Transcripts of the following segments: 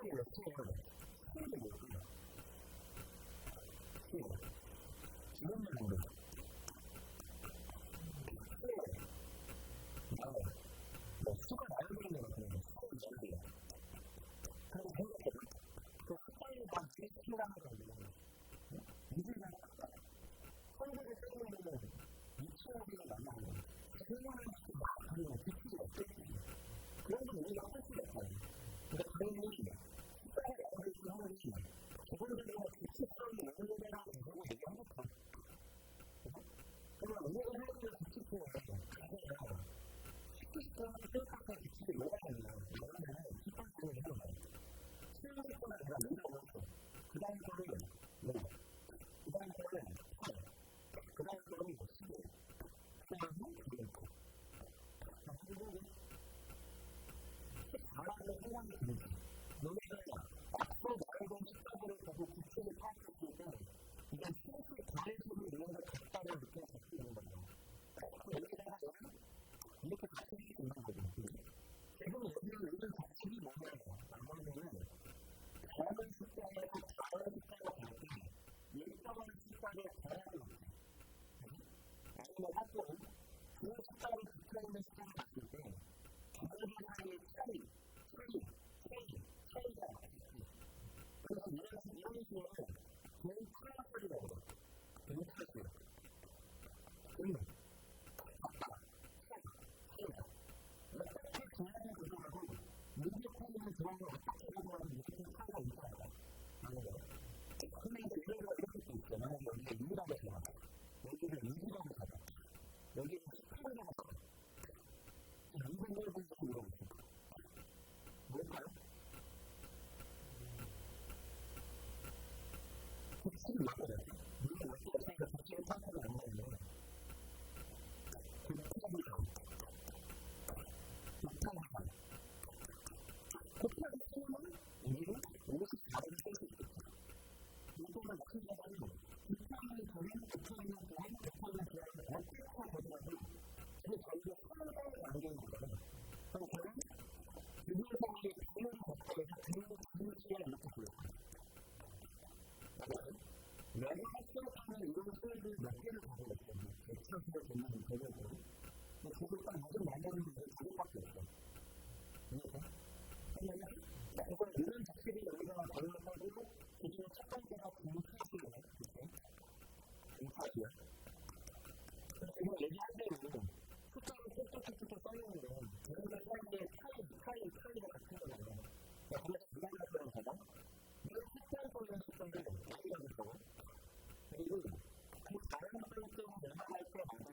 스타일이에요. 스타일이 뭐예요? 기본 말인데 수가 나야 되는 거 같아요. 수가 그래서 생각해요. 그 스타일이 다 비슷하다는 거예요. 이제는 선택을 쓰면은 미치어리가 남아요. 그거는 그냥 비슷이 없겠지. 그런 건 우리가 할 수가 없어요. 그러니까 그러니 스타일을 어디서 하는 게 기본적으로 비슷성이 있는 데랑 그거 얘기하는 거 그러면 우리가 하는 게 비슷해요. 그래서 시크시크한 생각과 비슷이 뭐가 있냐. 뭐냐면 시크시크한 이런 거예요. 시크시크한 내가 물어보고 그 다음 거는 뭐 그 다음 거는 팔 그 다음 거는 뭐 시계 그 다음은 그리고 그리고 잘하는 생각이 들지 너네가 앞으로 나오던 식사들을 보고 구체를 파악했을 때 이건 평소 과외식으로 이런 걸 같다고 느껴질 수 있는 거죠. 여기다가 이렇게 가르칠 수 있는 거죠. 지금 여기는 요즘 가르침이 뭐냐면 아무래도 다른 숫자에서 다른 숫자가 다르게 일정한 숫자를 더하는 거죠. 아니면 학교는 그 숫자를 붙여있는 숫자를 봤을 때 걔네들 사이의 차이가 있지. 그래서 이런 식으로 개인 클래스라고 해요. 개인 클래스. 어떻게 정하는 구조하고 문제 풀이는 그런 걸 어떻게 구조하는 무슨 차이가 있어야 하는 거예요. 근데 이제 예를 이렇게 또 있어요. 만약에 여기가 2라고 해요. 여기를 2라고 하자. 여기는 18이라고 하자. 200을 분석 물어보세요. 뭘까요? 17이 맞거든요. 물론 어떻게 생각해 17을 파악하지 않는데 9,000이라고. 9,000 곱하기 7은 우리는 54를 쓸 수 있겠죠. 이거는 크게 하면 9,000을 더는 9,000을 더는 9,000을 더는 어떻게 하더라도 이게 저희가 상당히 안되는 거잖아요. 그럼 저는 기본적인 비율 곱하기에서 비율치가 이렇게 보여요. 내가 학교하는 이런 수업을 몇 개를 가지고 있거든요. 100%를 듣는 대회고 그걸 딱 무슨 만나는 게 그것밖에 없어. 왜냐면 이건 이런 자식이 여기가 걸려가지고 그중에 첫 번째가 공파시예요. 공파시요. 지금 얘기할 때는 숫자를 톡톡톡톡 써놓는데 그런데 사람들의 차이가 같은 거잖아요. 그래서 무관하다는 거죠. 이런 숫자를 써놓는 숫자를 어디가 붙여요? 그리고 그 다른 글자를 내려갈 때마다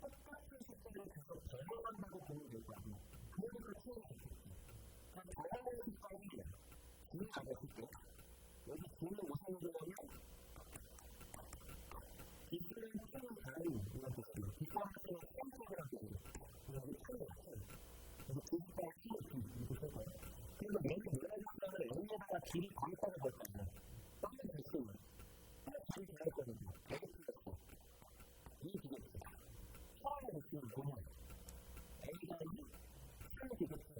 똑같은 숫자를 계속 배워간다고 보면 될 거 아니에요. 그러니까 키워야 되겠지. 그럼 잘하는 숫자는 D를 알아듣고 여기 D는 무슨 의미냐면 D는 T는 다른 이런 뜻이에요. D가 하시는 펜트라는 뜻이에요. 여기 T는 그래서 D가 T 이렇게 쓸 거예요. 그래서 맨 숫자를 N에다가 D를 감싸게 될 거예요. 써면 됐으면 잘 돼야 되거든요. 되게 틀렸어. 이 디귿자. 처음에 됐으면 뭐냐? A가 3 디귿자.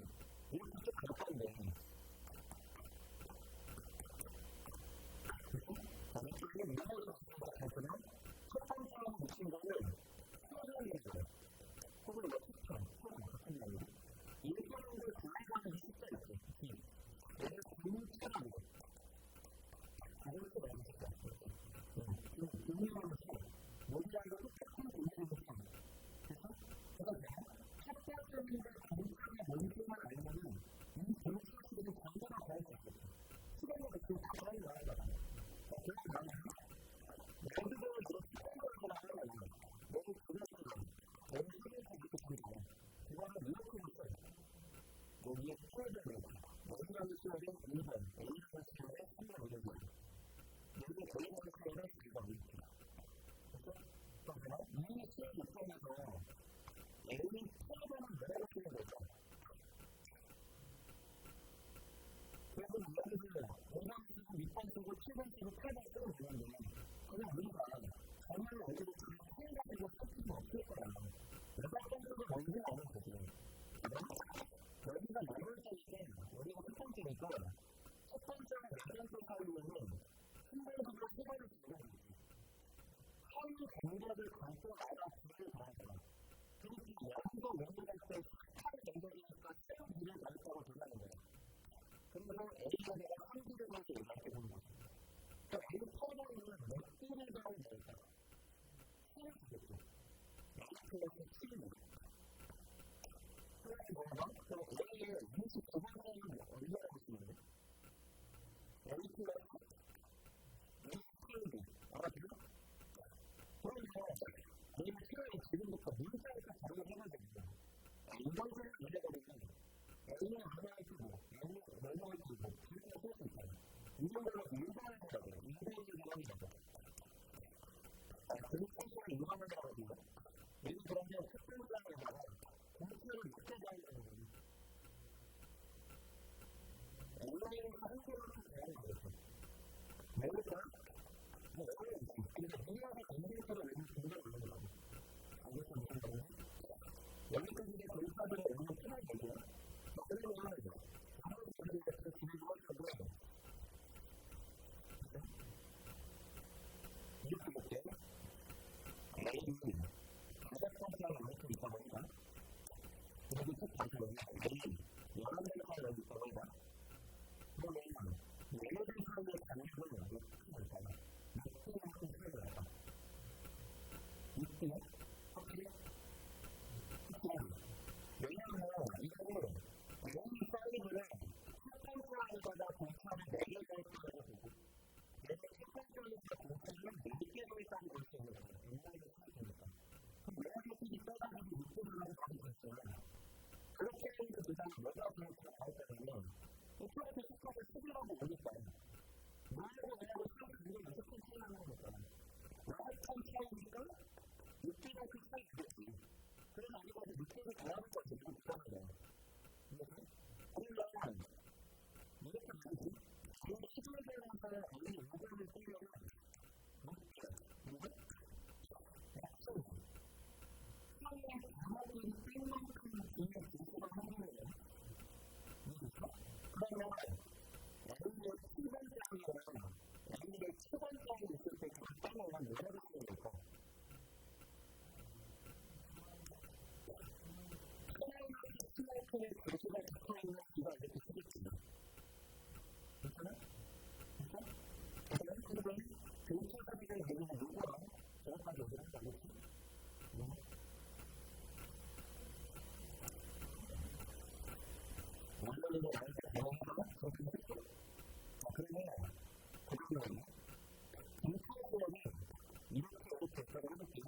이렇게 쭉 가까운데. 이쪽에 문화에서 발표는 첫 번째로 묻힌 거는 소설이라는 거예요. 혹은 뭐 추천, 혹은 같은 말이에요. 일본인들 구매하는 숫자 있죠. 얘를 구매차라는 거예요. 그것도 너무 좋다. 구매하면서 모두가 똑같은 구매를 했어요. 그래서 내가 첫 번째인데 공차가 뭔지만 알면은 이 공차식을 전부가 구할 수 있겠죠. 시간이 됐으면 다 구하는 거야. 그래서 나는 모두가 그렇게 생각을 하는 거예요. 너무 그랬어요. 너무 시간이 이렇게 보이잖아. 그거는 이렇게 했어요. 여기에 수업을 A라는 수업은 1번, A라는 수업은 3번 이런 거예요. 여기 걸려가는 수업은 1번 이렇게. 그래서 이 수업 입장에서 A는 3번은 왜 이렇게 된 거죠? 그래서 이야기를 5번 쓰고 6번 쓰고 7번 쓰고 8번 쓰고 되는데 그냥 우리가 전화를 어디로 생각하고 쓸 수는 없을 거야. 6번 쓰고 뭔지 아는 거지. 여기가 남을 때일 때 여기가 첫 번째니까 가장 사이에는 순간적으로 소발을 들어갑니다. 한 경력을 감고 나라 불을 받았다. 그리고 양도 연결할 때 착한 경력이니까 새로운 불을 받았다고 전하는 거예요. 그래서 A가 내가 3불을 가지고 이렇게 보는 거죠. 그러니까 A 퍼즐은 몇 불을 가면 될까? 7을 주겠죠. X플러스 7을. 그래서 뭐가? 그럼 A의 29번째는 얼마나 보시면 돼요? A 플러스 27분. 알아들어? 그러면 A는 필요해 지금부터 문자에서 적용을 해야 됩니다. 인간적으로 이래버리면 A는 얼마일지 뭐, A는 얼마일지 뭐, 불편할 수 있어요. 이 정도로 인간이라고 해요. 인간의 기관이라고. 그리고 인간이라고 해요. 예를 들면 특별장에다가 공투를 느껴봐야 되는 거예요. 온라인에서 한국어를 배우는 거죠. 왜일까? 뭐, 근데 분명히 인간처럼 외국 굉장히 올라가는 거죠. 알겠어, 무슨 말이야? 여기까지 돌파들의 의미는 편한 거죠. 그러면 다른 분들이 같은 기능을 하려고 이렇게 볼게요. A는 다섯 번째로 이렇게 있다 보니까 그리고 첫 번째로 A는 11번째로 있다 보니까 그러면 얘네들 사이의 간격은 어떻게 될까요? max만큼 틀어야 될까? 이렇게? 확실히? 왜냐하면 이거는 A 사이즈를 첫 번째 안에다가 공차를 4개가 있다고 보고 내가 첫 번째 안에다가 공차를 4개가 있다고 볼 수 있는 거예요. 인간의 사이즈니까. 그럼 내가 솔직히 떠다니고 밑으로만 가지고 있으면 그렇게 해서 그 다음에 내가 그렇게 나왔다면 플러스 10값을 10이라고 오니까 뭐라고 내가 그냥 굉장히 무조건 차이 나는 거니까 나한참 차이니까 6개만큼 차이 나겠지. 그래서 우리가 느낌을 더하는 거지, 이거 비슷한 거야. 그러면, 이렇게 되지? 이 시도에 대해서 아니, 의견을 쓰려면, 이렇게, 이거? 약속. 사이에 단어들이 쓸 만큼 기능 조수가 하는 이거? 그러면, A의 7번째 항이랑 A의 7번째 항이 있을 때 간단한 뭐가 되는 걸까? 스마트의 도시가 잡혀있는 기가 이렇게 쓰겠지. 괜찮아? 괜찮아? 그러면 교수사비를 내리는 요거랑 정확하게 어디를 알겠지? 원래는 나한테 대화하다가 그렇게 했어? 그러면 거기는 인터넷이 이렇게 대처를 해볼게요.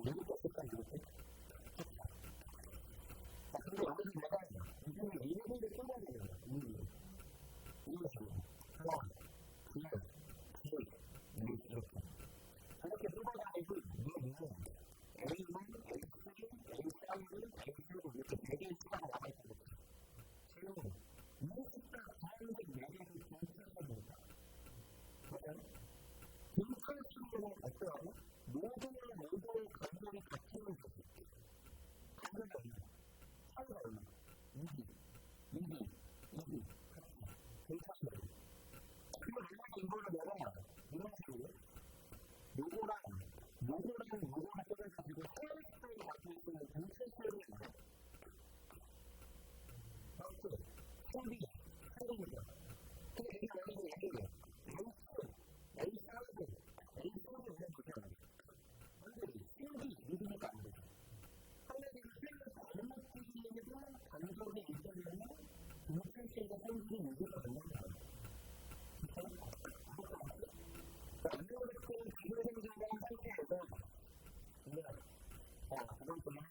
누구 떴을까 이렇게? 근데 여기서 내가 요즘에 이미지를 써야 되는 거야. 이미지. 하나, 둘, 셋, 넷, 이렇게. 저렇게 써가지고 얘는 A는, A3, A5, A7 이렇게 4개의 숫자가 나와있거든. 지금 이 숫자 다양하게 4개를 분출해야 되니까. 그러면 분출수를 발표하고 모두의 간격이 같으면 되지. 간격이 없는 차이가 얼마? 2D, 괜찮아요. 근데 내가 이거를 내가 이런 식으로 요거랑 뜯어가지고 하나씩 갖고 있으면 전체 수율이 있나요? 맞죠? 한국이죠. 근데 이게 만약에 얘기해요. A4는 이런 거잖아요. 근데 수율이 믿으니까 안 되죠. 한국에서 수율을 잘못되기에는 간격이 있으려면 동편체가 생기는 유지가 된다는 거예요. 안 그렇게 기술 생성된 상태에서 두 번째는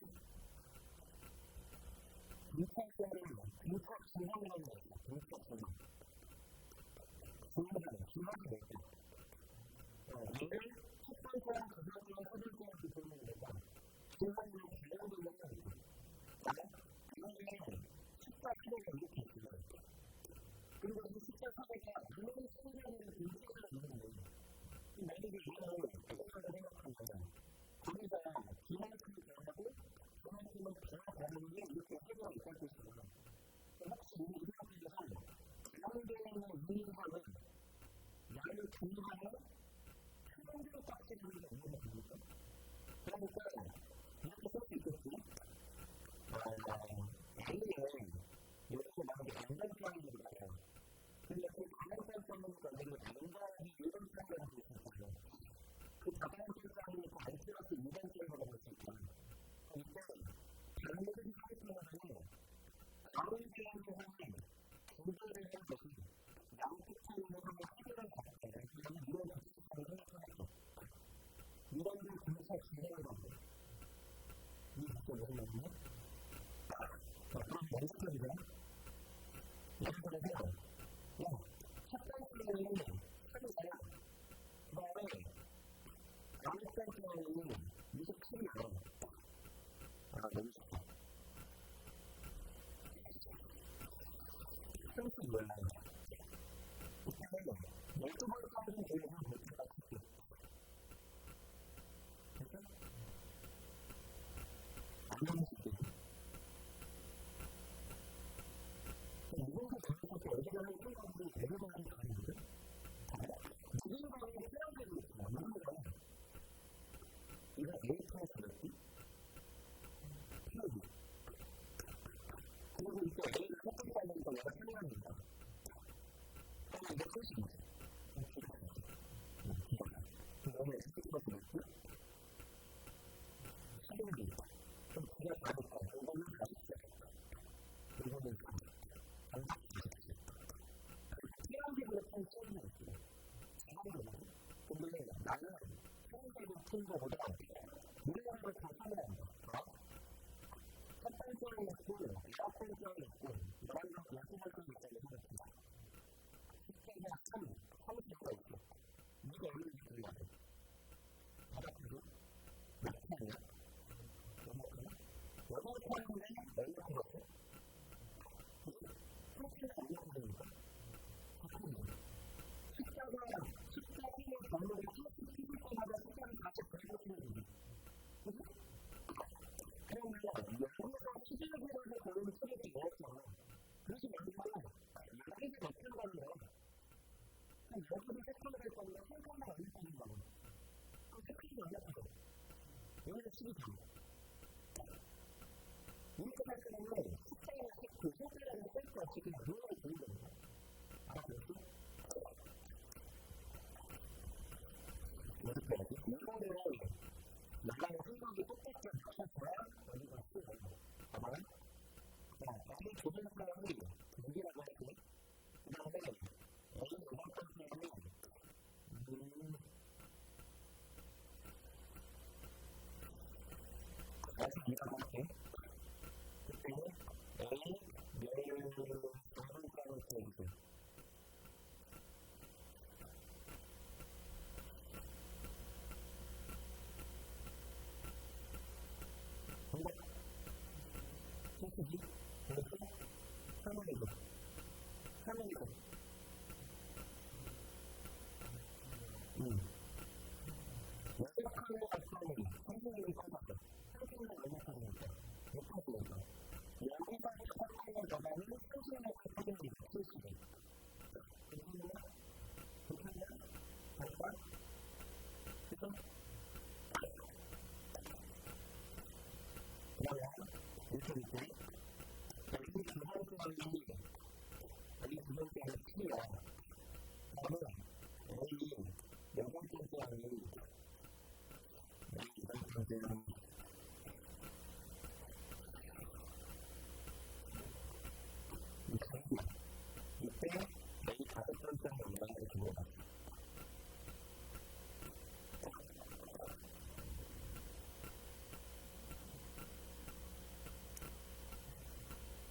분포성을 분포 진행이라는 거 있어요. 또 무슨 말이냐? 자, 그럼 연습해보자. 예를 들어서, 첫 번째는 한자야. 그 다음에, 아홉 번째는 27이야. 너무 좋다. 30 뭐야? 일단은 12번까지 되면 될 것 같을게. 됐어? 안 넘어질게. 이번에 저녁부터 어제는 생각으로 내려가는 가는데 누군가의 사람들이 있어. 누군가 이거 에이터에 살았지? 피우기. 그리고 이제 A를 해석하면서 내가 설명합니다. 그럼 이게 소식이지. 그러면 스티커가 있고 사진이 좀 그냥 가니까 이거는 다시 시작했다. 이거는 피하기로 좀 써주면 있어. 잘하는 근데 나는 피하기로 푼 거보다 노래하는 걸 더 선호한다. 첫 번째는 있고, 첫 번째는 있고, 마지막 여섯 번째는 있다고 생각한다. 십자가 참, 사무치가 있고, 네가 얼마나 그래야 돼? 바닥으로? 몇 편이야? 여덟 편인데, 얼마 들었어? 한 편이 얼마 들으니까? 4편이야. 십자가의 경로를 쭉쭉 피울 때마다 십자가 같이 그려주면 되지. 그치? 그러면 영어가 수준으로서 걸리는 소리가 나왔잖아. 그래서 여기서 여기서 바뀐다는 거야. 그럼 여기서 색깔을 할 건데 색깔만 안 바뀐다고. 그럼 색깔이 안 바뀌어. 여기서 칠이 돼. 이렇게 할 때는 색깔이나 그 색깔이나 색깔 지금 눈으로 보이는 거야. 알았겠어? 이렇게 해야지. 이거는 나랑 생각이 똑같이 맞춰서 여기가 쓰고 봐봐. 자, 여기 두 번째 사람이 무기라고 할게. 그 다음에 여기 두 번째 사람이 다시 이라고 할게. 그때는 A, 다른 사람을 써주세요. 소식이 이렇게 화면이고 연락하는 발전이 선생님이 써봤어. 선생님이 연락하니까 못하시니까 여기서 연락하는 거는 선생님의 발전이 소식이 괜찮냐? 볼까? 그죠? 그러면 이렇게 밑에 여기 두 번째는 여기 두 번째는 T야. 그러면 여기 여섯 번째는 여섯 번째는 이 장기 이때 여기 다섯 번째는 연관을 주고받아.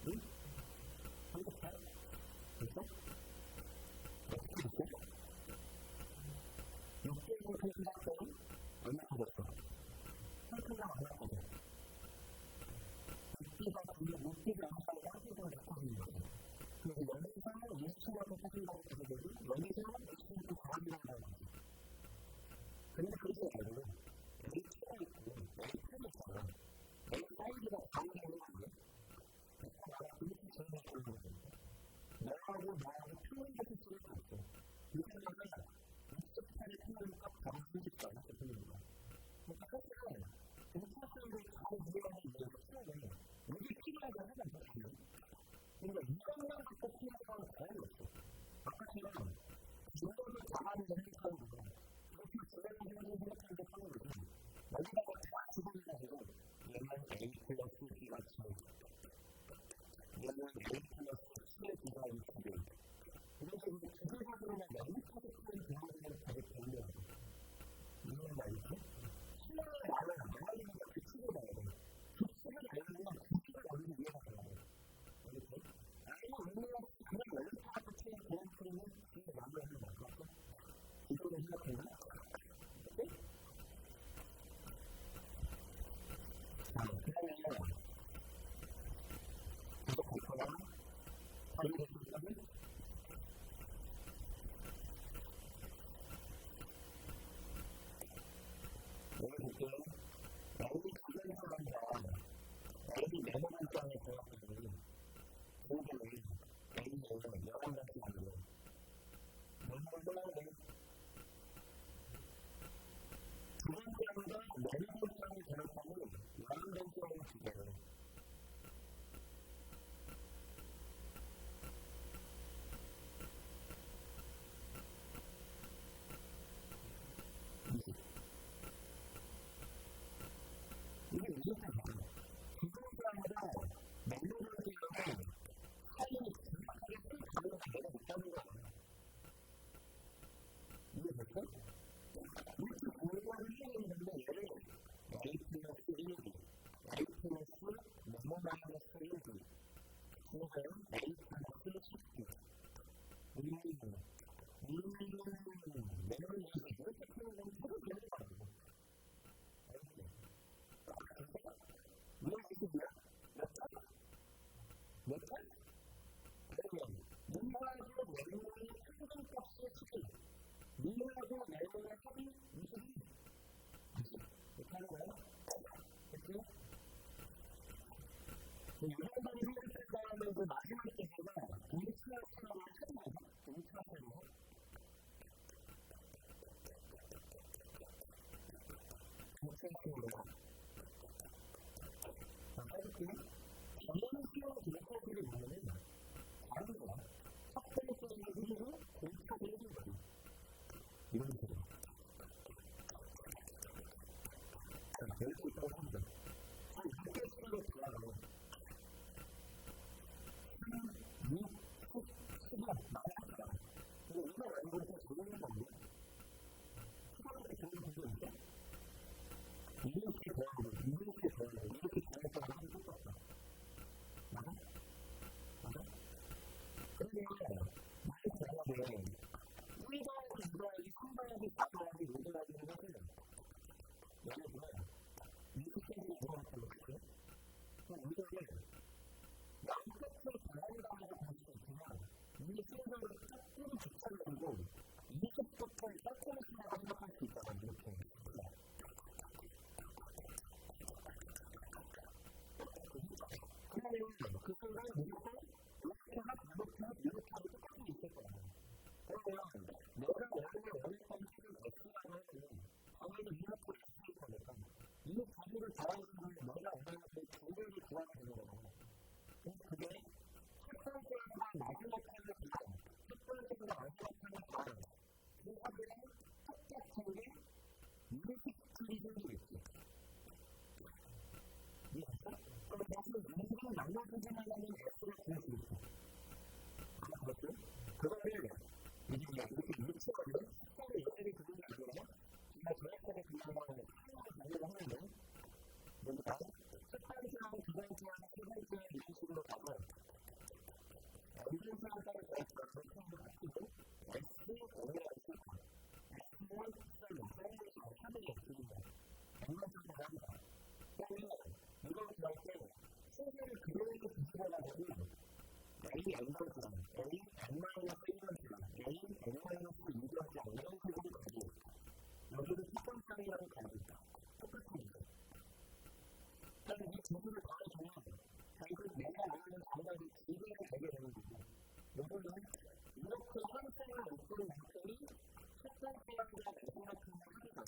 응? 한국 잘? 됐어? 어떻게 됐어? 6개월 생각했더니 얼마 받았어? 상품장 안 왔거든. 웃기가 항상 한국을 바꿔주는 거지. 그래서 연기상은 20초만에 사진다고 그러거든. 연기상은 20초부터 과학이라고 하거든. 근데 그렇게 알고 A가 있고 A가 있잖아. A 사이즈가 과학이라는 거 아니야? 그러니까 나가 그렇게 제일 좋은 거거든. 너하고 표현되는 수가 없어. 이 생각은 60차례 표현을 딱 바로 쓰지도 않았을 뿐입니다. 그러니까 사실은 공차수를 잘 이해하는 이유가 필요해. 이게 필요하게 하면 되거든요. 그러니까 이것만 갖고 필요한 거는 없어. 아까처럼 중도를 잘하는 게 생각하는 거고 그렇게 진행하는 게 생각하는 게 하는 거고 여기다가 다 집어넣어가지고 얘는 A 플러스 B가 지금 얘는 A 플러스 C의 B가 이렇게 돼. 이런 식으로 기술적으로만 연립하게 쓰는 경우는 되게 별로하고 이해가 있지? 신뢰를 나는 내가 있는 그 축을 봐야 돼. 그 축을 오늘 볼게요. 나오기 가장 사람과 나오기 내놓은 땅에 대학들이 모두를 A는 여러분한테 말로 너무나 두 번째로는 내놓은 땅에 대학하는 여러분한테 주제를 이게 무슨 뜻이야? 기존사람으로 내놓은 땅에 사인이 정확하게 가는 기회가 있다는 거야. 이해됐어? 이렇게 공부를 해야 되는데 얘를 y 플러스 1이 y 플러스 네모 마이너스 1이 그래서 y 플러스 10이 내놓은 이렇게 표현을 해도 되는 거 아니야? 알겠지? 이해하시겠냐? 몇 차? 몇 차? 그러면 문화하고 내용의 평균값의 크기 문화하고 내용의 합이 22 이렇게 하는 거야? 그치? 이 정도로 생각할 다음에 이제 마지막 기회가 동치화처럼 하는 거야. 동치화처럼 동치화처럼 해볼게요. 전문시험 기록하기를 보면은 다른 거야. 첫 번째는 그리고 공차를 해준 거야. 이런 식으로. 배울 수 있다고 합니다. 한 6개월로 들어가고 3, 6, 10, 11 나왔다. 근데 이거 완전히 적용한 건데 초등학교 적용한 거 있어? 이렇게 더하고 이렇게 더하고 이렇게 더했다고 하면 똑같다. 맞아? 맞아? 그런데 많이 더하면 1 더하기 2 더하기 3 더하기 4 더하기 5 더하기 하면 예를 들어 20cm를 들어갔다고 했죠? 그럼 이거를 양끝을 더한다고 볼 수 있지만 이 순서를 짝꿍이 붙여가지고 20부터 짝꿍이라고 생각할 수 있다고 이렇게 그러면 그 순간 무조건 이렇게 하고 똑같이 있을 거야. 그러면 내가 원했던 식을 X라고 하면 당연히 이렇게 X일 거니까 이 자리를 더하는 건 내가 원하는 그 조절을 구하면 되는 거잖아. 그래서 그게 첫 번째와 마지막 편을 보면 첫 번째보다 마지막 편을 보면 그 화들은 똑같은 게 이렇게 틀리는 게 있지. 이해했어? 그럼 사실 이식은 나눠주기만 하면 X를 구할 수 있어. 그렇죠? 그거를 이렇게 묻혀가지고 색깔을 예쁘게 그리는 게 아니라 정말 정확하게 그리는 거는 하나로 정리를 하는데 뭔가 첫 번째랑 두 번째랑 세 번째 이런 식으로 가면 엔진사에 따라 그렇게 하는 것 같고 X는 오히려 X는 X는 사이즈가 하늘이 없으니까 엔진사에 합니다. 그러면 이걸 구할 때 순서를 그대로 뒤집어가지고 A N번째랑 A N-1번째랑 A N-2번째랑 이런 식으로 가지고 여기를 첫 번째랑이라고 가지고 있다. 똑같은 거죠. 그래서 이 두 개를 더해주면 결국 내가 원하는 정답이 두 개가 되게 되는 거고 여기는 이렇게 한 쌍을 묶은 만큼이 첫 번째랑과 마지막 편을 하게 됩니다.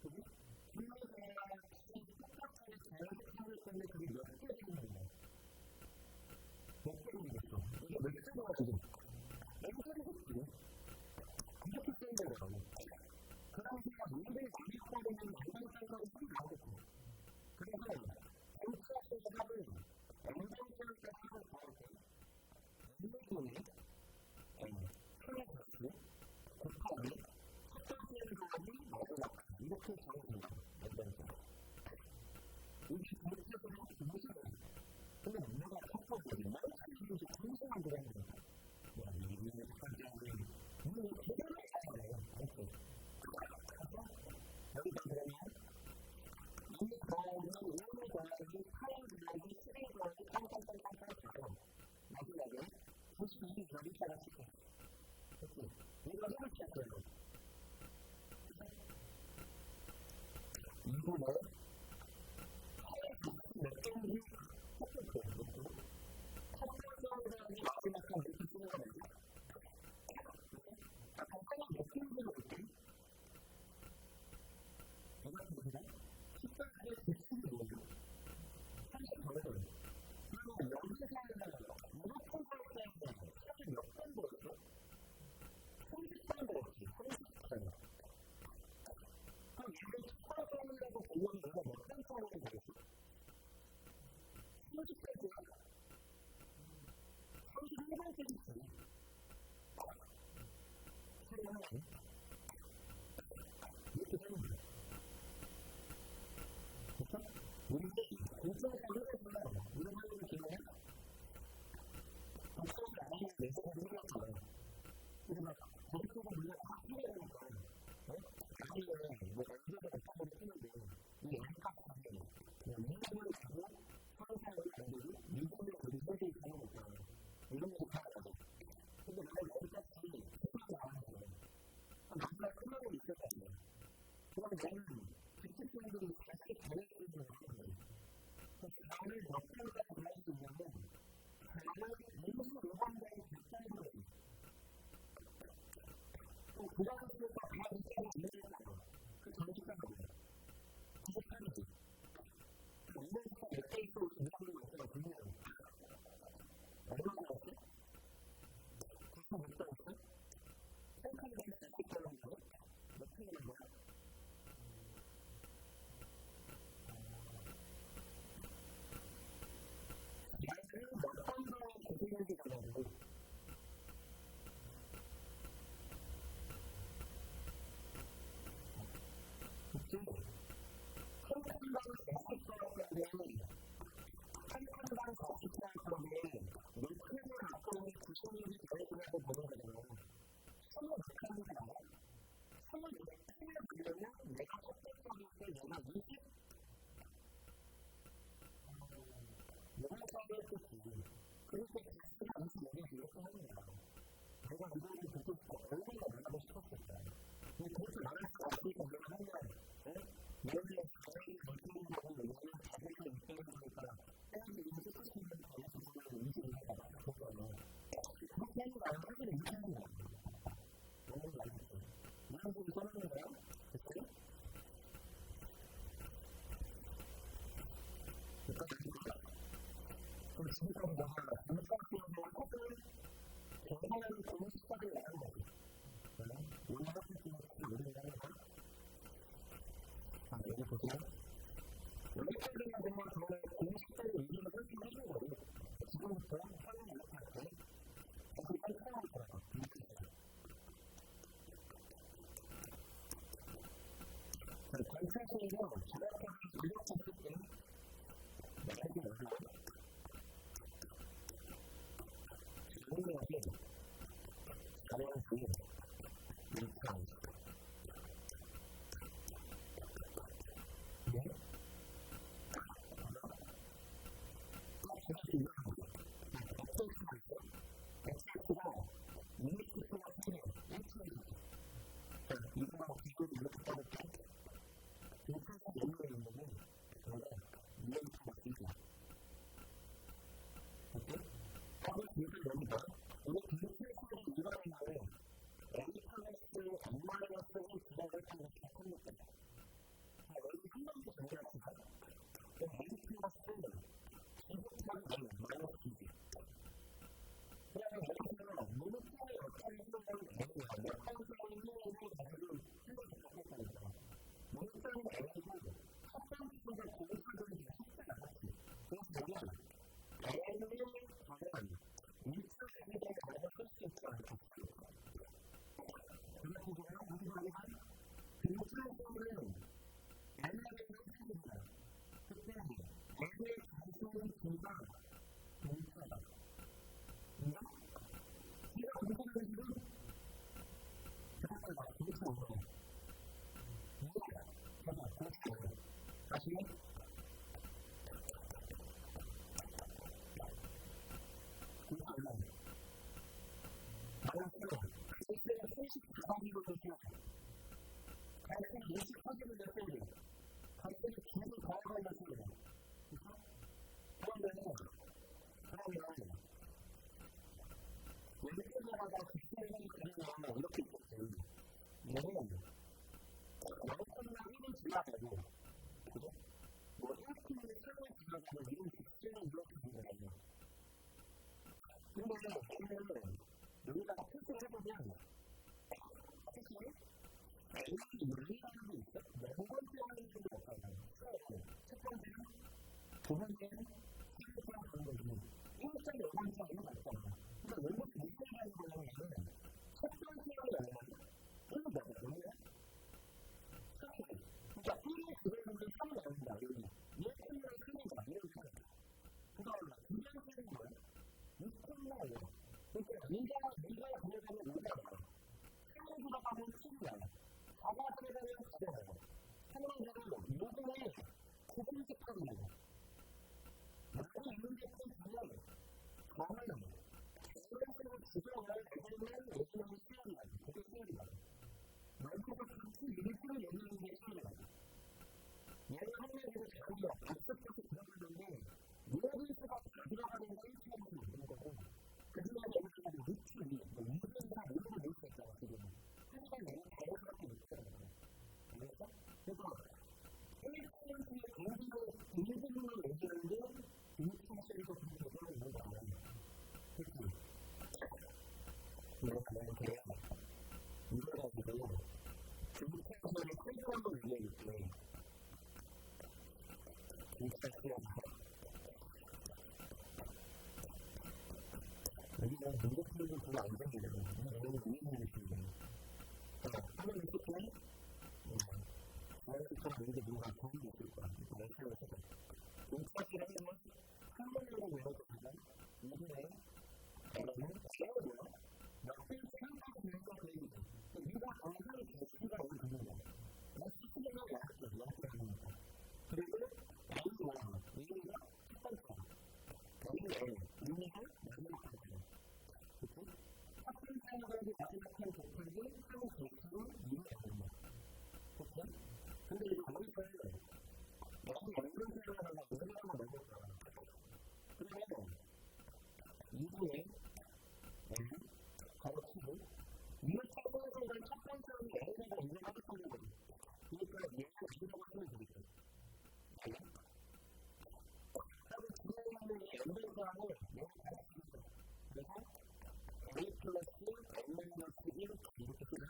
그지? 분리대랑 똑같이 자연스럽게 때문에 그게 몇 개 되는 거야. 몇 개 되겠어. 이게 몇 개가 지금 N개겠지. 이렇게 쓰는 거라고. 그 당시가 모든 관리권에는 완전 생각이 좀 나오겠고. 그래서 N차의 합은 N번째까지 합을 더할 때 N분의 N 플러스 곱하기 첫 번째를 더하기 마지막 이렇게 정해집니다. N번째. 이게 본질적으로 무슨 근데 내가 첫 번째는 이렇게 정신을 들어야 되는 거야. 야, 이게 첫 번째는 이게 제대로 잘하네요. 알았어. 여기서 그러면 2 더하기 1 더하기 8 더하기 11 더하기 딴딴딴딴딴 있어요. 이거는 몇 경기 컸었어요. 첫 번째는 마지막에 이렇게 쓰는 거 아니죠? 잠깐만 몇 경기를 이렇게 내가 보기에 10분까지 대충이 뭐예요? 30번을 그리고 여기서 무조건 볼 때는 사실 몇 번 보였죠? 30번 보였지. 30번. 그럼 이게 첫 번째라고 보면 내가 몇 번 차례를 보였지? 30번이야? 31번째지. 그러면 이렇게 되는 거야. 그렇죠? 우리는 공평하게 해보면 이런 거를 기능해? 공평하게 안 하면 내 생각을 해봤잖아요. 그래서 막 거기서가 물론 다 필요하니까 아니면 뭐 언제든 어떤 걸 쓰는데 이 양값하면 그냥 민감을 가고 상상을 안 되고 민감을 거기 설계를 하는 거잖아요. 이런 거 다 알아서. 근데 내가 여기까지 생각을 안 하는 거예요. 남자 끝나고 있을 거 아니에요. 그럼 나는 직접적으로 다시 전해드리는 거예요. 나를 몇 번까지 말할 수 있냐면 나는 25번까지 결정을 해요. 그 다음부터 다 이쪽으로 이해하는 그 정직한 거예요. 98이지. 이번부터 몇 개일도 이해하는 거 없어요. 분명히. 얼마나 왔지? 96번 왔어? 생각하는 게 90번 왔어? 몇 개 되는 거야? 나는 몇 번도 고생하기 전에 한 칸당 40%는 한 칸당 40%는 내 큰을 갖고 있는 90일이 되어지라고 보는 거잖아요. 24칸이 나와. 24칸을 보려면 내가 합격적일 때 내가 20? 내가 사기했었지. 그렇게 자신이 25개 기록을 하는 거야. 내가 이거를 보고 싶고 얼마나 말하고 싶었을까. 근데 그렇게 말할 수 없으니까 내가 하면 내년에 당연히 결정적으로 내년 자세가 있다는 거니까 사람들이 이거 똑같이 있는 거 같아서 보면 22회가 나왔거든요. 그렇게 하는 거 아니면 사실은 이렇게 하는 거야. 너무 많이 했어. 이런 식으로 써놓는 거야? 됐어요? 그럼 지금까지 뭐가 인상적으로 혹은 정상적인 공식까지 나가는 거지. 오늘 학생 중에서 우리가 하는 거? 여기 보세요. 여기까지만 보면 저는 공식적으로 의견을 설명해준 거예요. 지금부터 하는 이렇게 할 때, 다시 설명을 들어가. 전체적으로 정확하게 이렇게 할 때, 나에게 어려워. 생각이 가장 좋은 일상. 네? 제가 이거는 엑셀스가 있어. 엑셀스가 유니티스가 쓰는 엑셀스. 이거만 이걸 이렇게 써볼게. 엑셀스 연구에 있는 저는 유니티가 쓰고. 오케이? 하고 이걸 여기다 이거 유니티스를 이거는 에디터넥스 단말이었으니 그거를 다 이렇게 컴퓨터. 자, 여기 한 번 더 정리합시다. 에디터넥스 지속하는 거는 마이너스 2지. 그러면 여기서는 모노폰이 어떤 생각이 되느냐, 어떤 생각이 있느냐에 대해서 생각이 바뀌었다니까. 모노폰이 아니고 첫 번째 쪽을 공식적으로 쉽지 않았지. 그래서 저는 N을 저는 1초에 24단위로 해서 갈색 24개를 냈어요. 갈색이 두개 더하고 있었어요. 그러면 왼쪽에다가 뒷면이 그리면 이렇게 있겠어요. 얘는 0,1을 지나가고 그죠? 뭐 1km를 3을 지나가면 이런 뒷면이 이렇게 되거든요. 근데 얘는 여기다가 표시를 해보면 사실 A라는 게 있어? 두 번째는 좀 없잖아요. 첫 번째는, 두 번째는, 세 번째는 그런 거지. 1.5번째는 이런 거 없잖아요. 그러니까 왼쪽 밑에라는 거는 첫 번째는 얼마냐? 1은 뭐야? 뭐냐? 사실. 그러니까 1이 그러면 3이 나온다. 여기. 1은 3이다. 이런 식으로. 그러니까 두 번째는 뭐야? 6.5야. 그러니까 네가 들어가면 5가 나와. 3이 들어가면 7이 나와. 4가 들어가면 9가 나와. 3은 들어가면 모든을 구분식하는 거야. 여기 있는 게 보면 저는 이런 식으로 주장을 내면 예전에 시험이 나요. 그게 시험이 나요. 왼쪽을 같이 일부러 내리는 게 시험이 나요. 얘는 한 명에서 자기가 박격적으로 들어가는데 여기서가 들어가는 게 시험이 나는 거고 그중에 여기서 루트 위, 위에다 이런 걸 넣을 수 있잖아, 지금. 하지만 내가 자연스럽게 넣잖아. 알겠어? 그래서 1%의 일부분을 내주는데 2%가 그렇게 되어 있는 거야. 그치? 그래서 그래요. 이거 가지고 중국에서는 컨트롤을 얘기했지. 여기는 중국분들 별로 안 생기거든. 여기는 위에 있는 것인데. 하면 이렇게 자연스럽게 여기서 뭔가 좋은 게 있을 거야. 멘트를 해서. 동작을 하면 한 번으로 외워주면 이후에 여러분 세워줘요. 역시 생각하고 있는 거 얘기죠. 네가 방송을 계속해가 여기 듣는 거야. 역시 수준을 약속합니다. 그리고 A와 A가 첫 번째 A의 의미가 마지막 번째. 그치? 첫 번째는 마지막 한 곱하기 한 곱하기 2를 합니다. 그치? 근데 이거 머리를 너무 연근 생각하다가 의미하면 넘을 거야. 그러면 2분의 N 가로치고 이걸 첫 번째는 첫 번째는 N가 인정하겠다는 거지. 그러니까 얘가 지우라고 하면 되겠죠. 그리고 지우라는 이 연결사항을 여기 가르치겠죠. 그래서 A 플러스 N 마이너스 1 이렇게 쓰죠.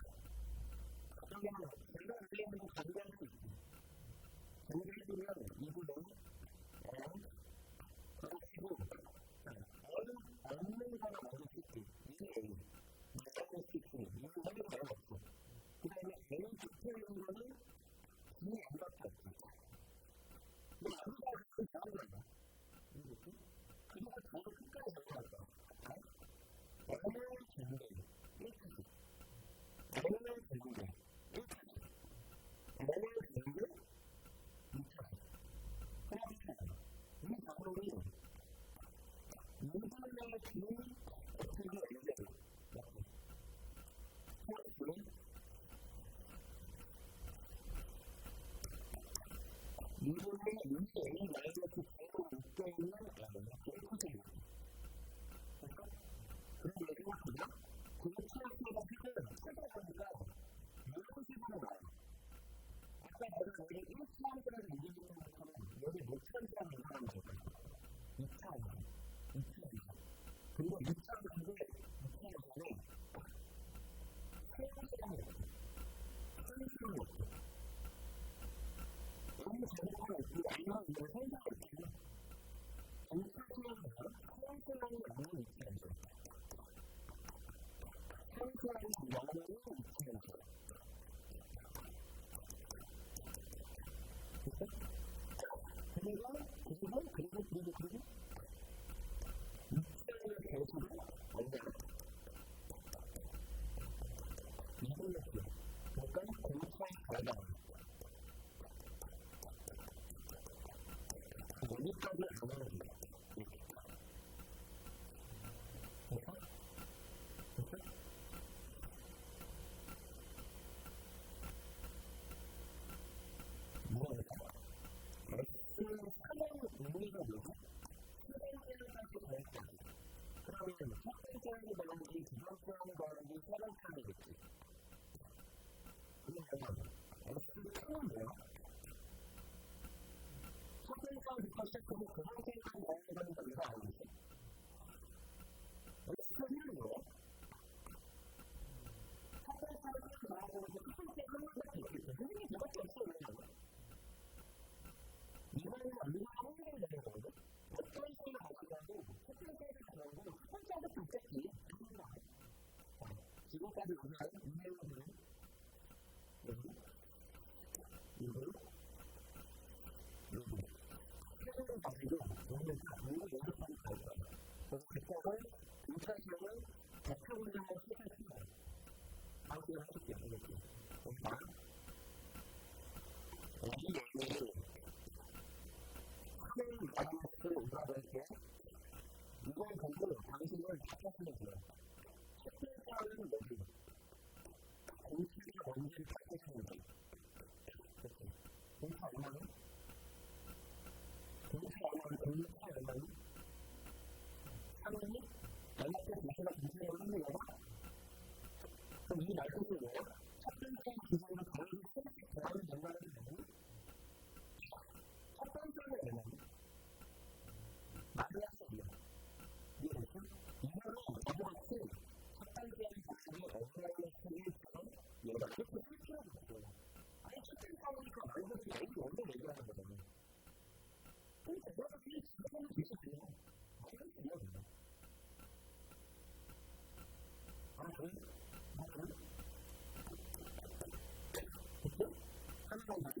그러면 제가 위에 있는 거 가져갈 수 있지. 정리해주면 2분의 N 가로치고 없는 거는 먼저 쓸게. 이게 A. 나는 쓸게. 이거 하는 거 없어. 그 다음에 A 붙어 있는 거는 B에 N밖에 없어. 근데 여기가 그 다음 거야. 이렇게. 그리고 저도 끝까지 적어갈 거야. N을 제곱해. 1차지. N을 제곱해. 1차지. N을 제곱해. 2차지. 그러면 이 방법이 2분의 B 어떻게 연결해? 소수는 2분의 2A 마이너스 B로 묶여있는 A코드예요. 그럼 얘기가 그냥 고치학교가 필요는 찾아보니까 이런 식으로 나와요. 아까 내가 여기 1차원이라는 얘기했던 것처럼 여기 노트원이라는 얘기하는 거예요. 2차원. 2차원. 그리고 2차원인데 2차원에 사용시간이 없어. 사용시간이 없어. 너무 잘못하면 이 아이는 이걸 생각할 때는 정착시간이나 사용시간이 없는 위치에서 사용시간이 영원히 위치에서 됐어? 그리고 위치의 배수를 얼마나 이분했어요. 그러니까 공차의 결과는 그러면 첫 번째로 가는지 두 번째로 가는지 세 번째로 가겠지. 그러면 X를 키우는데요. 첫 번째부터 시작하고 두 번째까지 가는 건 내가 알고 있어. X를 키우는 거예요. 첫 번째로 나와서 첫 번째 한 번밖에 없겠죠. 선생님이 두 번째 없어요. 이거는 우리가 하는 게 되는 거거든. 첫 번째로 가져가고 첫 번째로 가져가고 첫 번째부터 없겠지. 지금까지 우리가 이해하는 이거 최종을 가지고 오늘 연습하고 갈 거야. 그래서 그쪽을 2차 시험은 대표 문장을 시작했습니다. 다음 시간에 해볼게요. 이렇게. 이 내용을 큰 마이너스를 올라갈게. 이걸 보고 당신을 바꿨으면 돼요. 첫 번째는 뭐지? 공식의 원리를 바꾸시면 돼요. 공차 얼마니? 공차 얼마니? 상관이 마이너스 공차가 공차를 하는 거다? 그럼 이 말뜻은 뭐예요? 첫 번째 기준으로 더해서 조금씩 더하면 된다는 얘기는 첫 번째는 뭐냐면 마이너스 2야. 이해됐어? 이거는 이거같이 첫 번째는 기준이 어디에 생길처럼 얘가 이렇게 쓸 필요가 없어요. 아니 첫 번째니까 마이너스 2를 원래 얘기하는 거잖아요. 그럼 그거는 이 지금은 계속해요. 마이너스 2야 된다. 아 그래? 그쵸? 하는 건가요?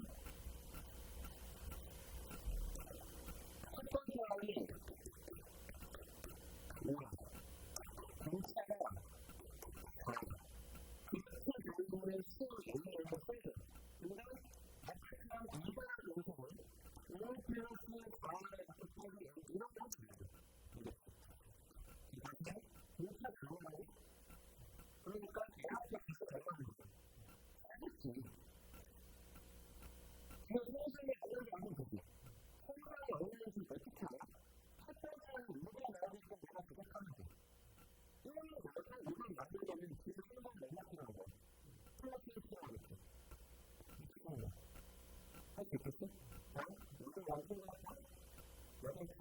첫 번째 말이 공차가 그때 정도의 수를 올려서 써요. 근데 X랑 이거랑 요소를 5 플러스 4를 곱하기 이렇게 하면 돼요. 이렇게 공차 가능하지? 그러니까 대학교 가서 얼마나 있어? 알겠지? 지금 선생님이 알려지 않은 거지. 선생님이 얼마인지 어떻게 알아? 첫 번째는 우리가 나오게끔 내가 부족하면 돼. 이거는 뭐야? 이걸 만들려면 지금 한번 내가 필요한 거야. 플러스 1 필요하겠지. 할 수 있겠지? 이거 완성하자. 여기 있어?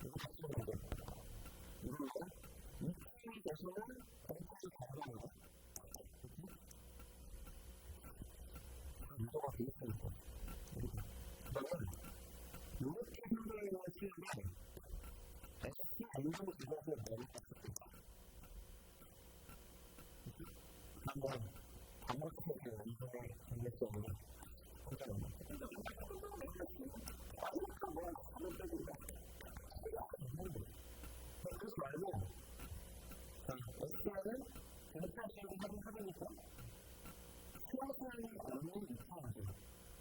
이거 같이 해야 돼. 이거 뭐야? 이 표현이 대신은 공차를 가져가는 거야. 유도가 비슷하니까. 그러면 이렇게 흔들리는 시험에 다시 안정 기법을 내리겠습니다. 한번 반복해서 이번에 강력적으로 고정합니다. 아무것도 뭐 잘못되고 그러지 말고 X는 대표시험을 하니까 수학하는 언어는 이상하죠.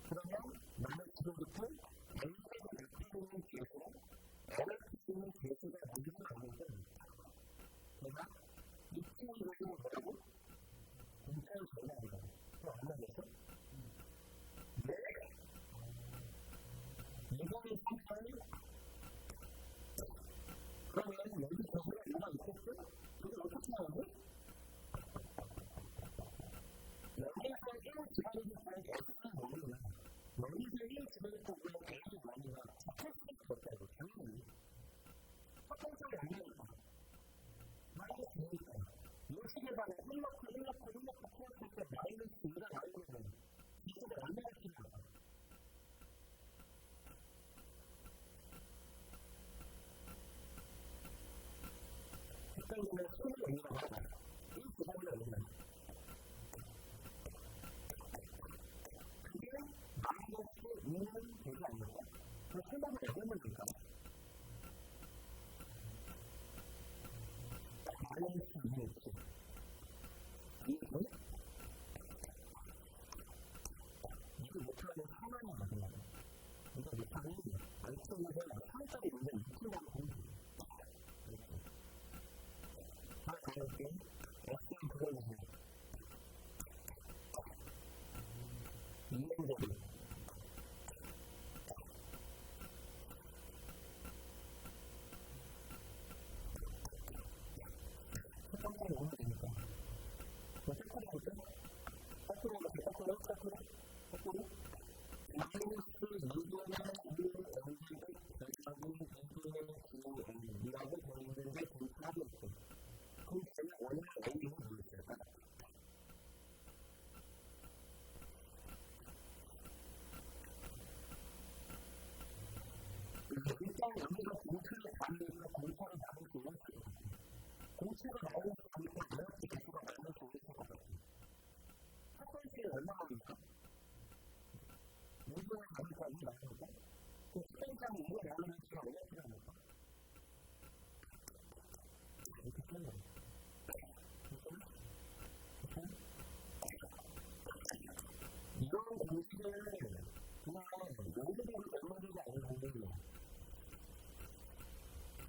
그러면 나는 지금부터 A가 나타내는 개수랑 L을 쓰는 개수가 뭔지는 아는데 내가 이 친구를 뭐라고? 공차를 전화하는 거야. 그럼 안 나겠어? 네? 이거는 상관이 그러면 여기 개수가 뭐가 있겠어? 그게 어떻게 나오지? 여기서 1 집어넣는 거에 X는 뭐냐? 여기서 1 집어넣고 우리가 A를 뭐냐? 스택이 그렇다고 당연히 첫 번째는 아니니까 마이너스 2니까 요식에다가 1 넣고 1 넣고 1 넣고 풀었을 때 마이너스 2가 나오면 기수가 얼마나 필요할까? 헷갈리면 손을 올리다가 1 집어넣으면 올리면 그게 마이너스 2는 되지 않을까? 그 생각을 해보면 될까? 마이너스 2였지. 이거? 이거 못하면 4만이 맞아요. 이거 못하면 안쪽에서 3짜리 문제 2층으로 보면 돼요. 이렇게. 하나 더 할게. X는 그려주세요. 이행적으로.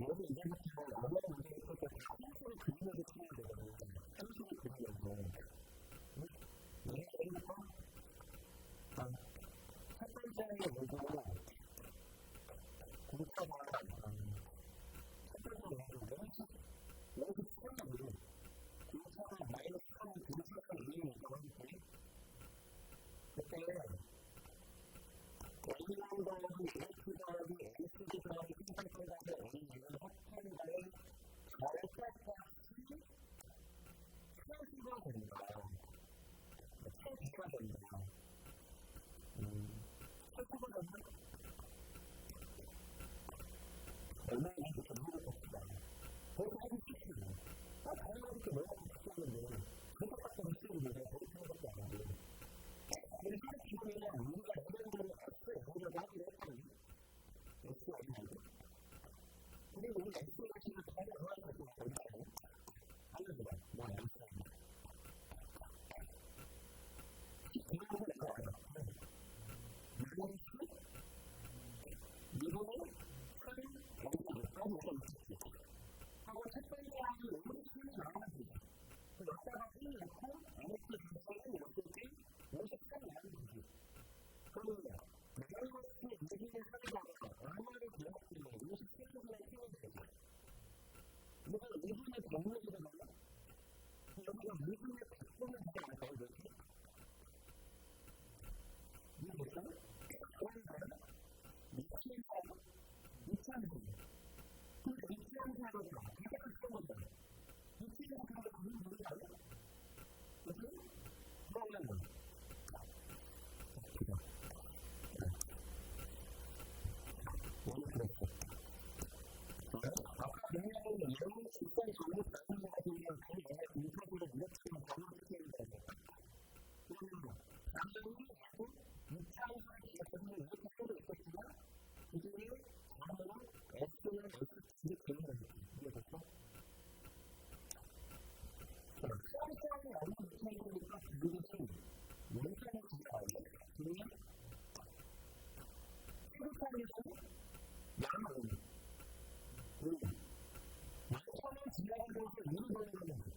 여기 이제부터는 어머니 문제 있을 때 함수를 그리면서 풀어야 되거든요. 함수를 그리면서. 예를 들어서 첫 번째는 뭐고 곱하가 첫 번째 뭐고 여기서 수학을 곱하가 마이너스 3을 곱하가 2를 있다고 했을 그때 A만 더하기 X 더하기 X 더하기 X 더하기 A는 합한다는 절대값이 최소가 된다. 최소가 된다. 최소가 된다? 얼마나 이렇게 물어봅시다. 그렇게 하기 쉽지. 당연히 이렇게 내가 싶었는데 그것밖에 못 쓰는 게 그렇게 하는 것도 아니고 우리 생각해보면 우리가 예전대로 X에 보려고 하기로 했더니 X가 아니고 근데 우리 X가 지금 전혀 얼마나 가지고 어디서 알려줘봐. 뭐 X가 이거는 내가 알아. 이거는 이거는 하고 첫 번째 하는 너무 손이 나가면 되죠. 여기다가 손을 넣고 NX 분석을 이렇게 53이 나가면 되죠. 그러면 마이너스 6의 사이다가 얼마를 기억하면 57분의 키면 되죠. 여기가 2분의 100을 되잖아요. 여기가 2분의 100분을 되지 않을까요? 이렇게? 이해됐어요? 그러면 2,000분. 그러니까 2,000사로 가격을 쓴 거죠. 2,000사로 그걸 모르잖아요? 그치? 그러면 너무 그렇죠. 아까 분명히 예언 직전 전후 다른 거 같은 경우는 그 예언 인터뷰를 이렇게만 전후시키는 거죠. 그러면 당연히 나도 2,000사를 기억해서 이렇게 써도 있겠지만 그중에 다음으로 S는 X 이게 되는 거죠. 이해됐어? 수학자는 어느 문제이니까 그것이 원산을 지나가요. 그러면 수학자에서 양은 원산을 지나가면서 일을 벌이는 거죠.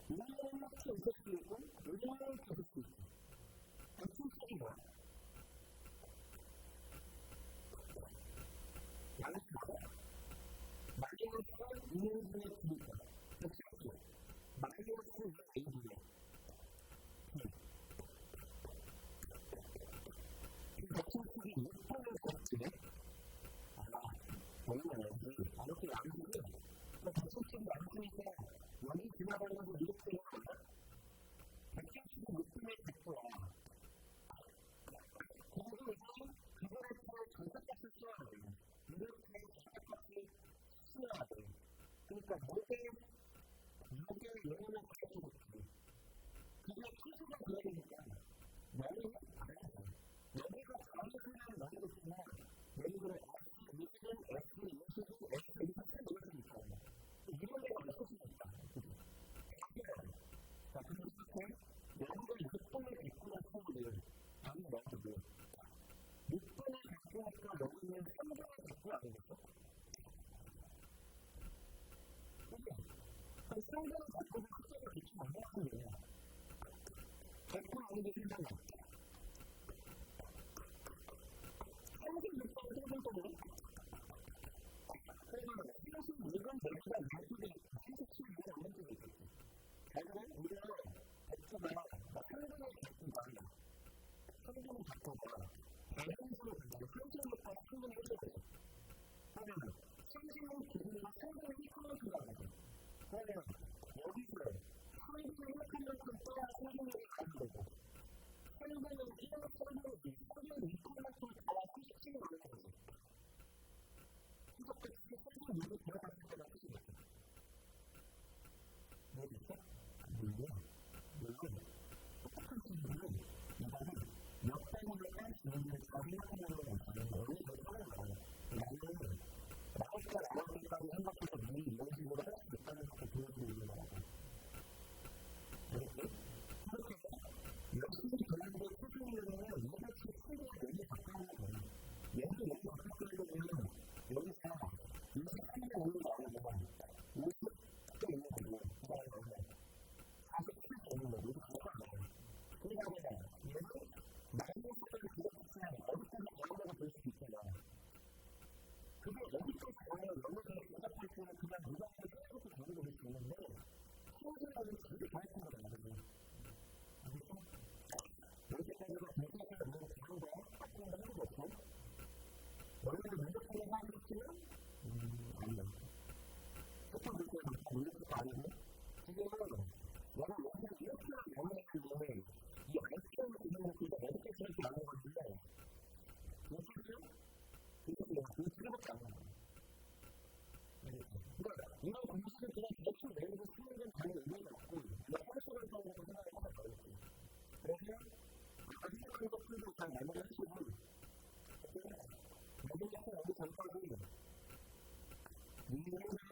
일을 이렇게 있을 수 있고 일을 이렇게 있을 수 있고 X축이 뭐야? 양수가 마이너스 2분의 9니까 X축 마이너스 2분의 X축이 6분의 9네? 뭐냐면 이렇게 양수를 X축이 양수니까 여기 지나가면서 이렇게 해야 X축이 6분의 9야. 그래서 이제 그거를 전체값을 써야 돼요. 이렇게 전체값을 써야 돼요. 그러니까 요게 영어는 가지고 있지. 그게 최소가 돼야 되니까 여기는 안 해요. 여기가 가능하면 모르겠지만 예를 들어 X, 미치는 X, 미치고 X, 이렇게 넣을 수 있잖아요. 이런 데가 없을 수 있다. 자, 그럼 이렇게 여기가 6분의 100분의 10을 많이 넣어주고요. 6분의 100분이니까 여기는 3분의 100분 아니겠어? 그죠? 그럼 3분의 100분은 숫자가 그렇게 안 나가면 돼요. 100분 아니게 생각나. 36번 생각보면 그러면 36은 100보다 많은데 37은 안 만들고 있겠지. 결국은 우리는 100보다 3분의 100보다 아니야. 3분의 100보다 대분수로 간다면 36과 3분의 1을 되죠. 그러면 36 기준으로 3분의 1컴만큼 나가죠. 그러면 여기서 3분의 1컴만큼 떠야 3분의 1이 가는 거고 3분의 1, 3분의 2, 3분의 2컴만큼 더야 97이 나오는 거죠. 수석 끝이 3분의 6이 들어갔을 때가 끝이 됐죠. 모르겠어? 물론 똑같은 질문은 이거는 몇 번이나 질문을 정리하려고 하는 거예요. 여기서 찾아나가요. 나는 나올까 안 나올까를 생각해서 미리 이런 식으로 할 수 있다는 것을 보여드리는 거라고. 알겠지? 그렇게 해서 열심히 전화기를 수준이면은 이것이 충분히 여기 가까운 거예요. 여기 가깝게 되면 여기서 인공지능